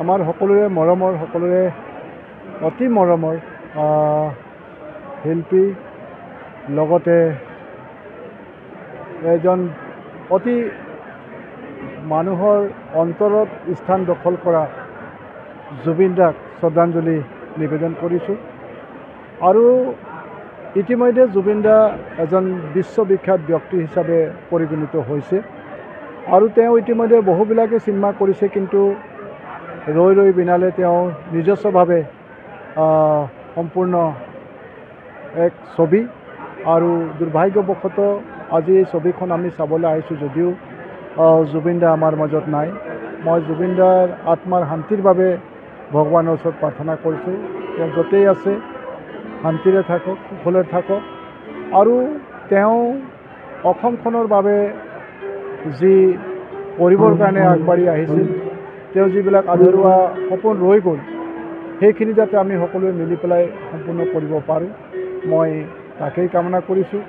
আমাৰ সকলোৰে মৰমৰ সকলোৰে অতি মৰমৰ শিল্পী লগতে এজন অতি মানুহৰ অন্তৰত স্থান দখল কৰা জুবিন দাক শ্ৰদ্ধাঞ্জলি নিবেদন কৰিছোঁ আৰু ইতিমধ্যে জুবিন দা এজন বিশ্ববিখ্যাত ব্যক্তি হিচাপে পৰিগণিত হৈছে আৰু তেওঁ ইতিমধ্যে বহুবিলাকে চিনেমা কৰিছে কিন্তু ৰৈ ৰৈ বিনালে তেওঁ নিজস্বভাৱে সম্পূৰ্ণ এক ছবি আৰু দুৰ্ভাগ্যবশতঃ আজি এই ছবিখন আমি চাবলৈ আহিছোঁ যদিও জুবিন দা আমাৰ মাজত নাই মই জুবিন দাৰ আত্মাৰ শান্তিৰ বাবে ভগৱানৰ ওচৰত প্ৰাৰ্থনা কৰিছোঁ তেওঁ য'তেই আছে শান্তিৰে থাকক কুশলে থাকক আৰু তেওঁ অসমখনৰ বাবে যি কৰিবৰ কাৰণে আগবাঢ়ি আহিছিল তেওঁ যিবিলাক আধৰুৱা সপোন ৰৈ গ'ল সেইখিনি যাতে আমি সকলোৱে মিলি পেলাই সম্পূৰ্ণ কৰিব পাৰোঁ মই তাকেই কামনা কৰিছোঁ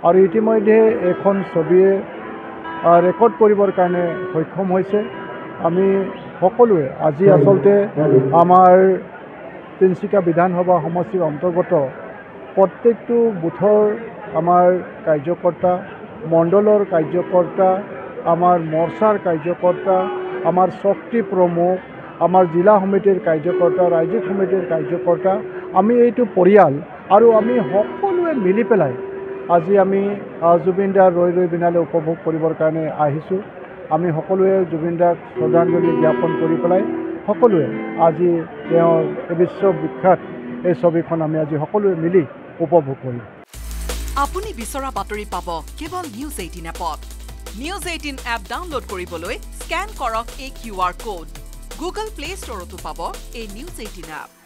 আৰু ইতিমধ্যে এখন ছবিয়ে ৰেকৰ্ড কৰিবৰ কাৰণে সক্ষম হৈছে আমি সকলোৱে আজি আচলতে আমাৰ তিনিচুকীয়া বিধানসভা সমষ্টিৰ অন্তৰ্গত প্ৰত্যেকটো বুথৰ আমাৰ কাৰ্যকৰ্তা মণ্ডলৰ কাৰ্যকৰ্তা আমাৰ মৰ্চাৰ কাৰ্যকৰ্তা আমাৰ শক্তি প্ৰমুখ আমাৰ জিলা সমিতিৰ কাৰ্যকৰ্তা ৰাজ্যিক সমিতিৰ কাৰ্যকৰ্তা আমি এইটো পৰিয়াল আৰু আমি সকলোৱে মিলি পেলাই আজি আমি জুবিন দাৰ ৰৈ ৰৈ বিনালে উপভোগ কৰিবৰ কাৰণে আহিছোঁ আমি সকলোৱে জুবিন দাক শ্ৰদ্ধাঞ্জলি জ্ঞাপন কৰি পেলাই সকলোৱে আজি তেওঁৰ বিশ্ববিখ্যাত এই ছবিখন আমি আজি সকলোৱে মিলি উপভোগ কৰিম আপুনি বিচৰা বাতৰি পাব কেৱল নিউজ 18 এপত নিউজ 18 এপ ডাউনলোড কৰিবলৈ স্ক্যান কৰক এই QR কোড গুগল প্লে ষ্টৰতো পাব এই নিউজ 18 এপ